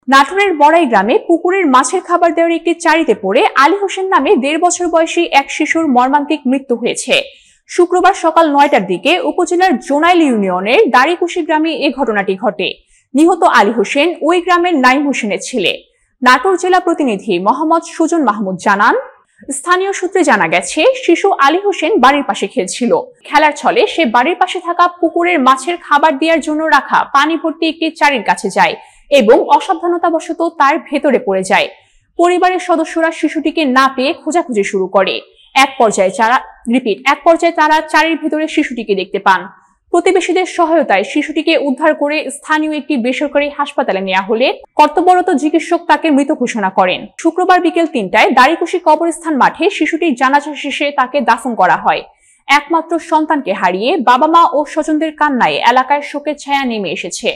নাটোরের বড়াই গ্রামে পুকুরের মাছের খাবার দেওয়ার একটি চারিতে পড়ে আলী হোসেন নামে 1.5 বছর বয়সী এক শিশুর মর্মান্তিক মৃত্যু হয়েছে। শুক্রবার সকাল 9টার দিকে উপজেলার জোনাইল ইউনিয়নের দাড়িকুশি গ্রামে এ ঘটনাটি ঘটে। নিহত আলী হোসেন ওই গ্রামের নাইম হোসেনের ছেলে। নাটোর জেলা প্রতিনিধি মোহাম্মদ সুজন মাহমুদ জানান, স্থানীয় সূত্রে জানা গেছে, শিশু আলী হোসেন বাড়ির পাশে খেলছিল। খেলার ছলে সে বাড়ির পাশে থাকা পুকুরের মাছের খাবার দেওয়ার জন্য রাখা পানি ভর্তি একটি চারির কাছে যায় এবং অসাবধানতাবশত তার ভেতরে পড়ে যায়। পরিবারের সদস্যরা শিশুটিকে না পেয়ে খোঁজাখুঁজি শুরু করে। এক পর্যায়ে তারা চারির ভেতরে শিশুটিকে দেখতে পান। প্রতিবেশীদের সহায়তায় শিশুটিকে উদ্ধার করে স্থানীয় একটি বেসরকারি হাসপাতালে নেওয়া হলে কর্তব্যরত চিকিৎসক তাকে মৃত ঘোষণা করেন। শুক্রবার বিকেল 3টায় দাড়িকুশি কবরস্থান মাঠে শিশুটির জানাজা শেষে তাকে দাফন করা হয়। একমাত্র সন্তানকে হারিয়ে বাবা মা ও স্বজনদের কান্নায় এলাকায় শোকের ছায়া নেমে এসেছে।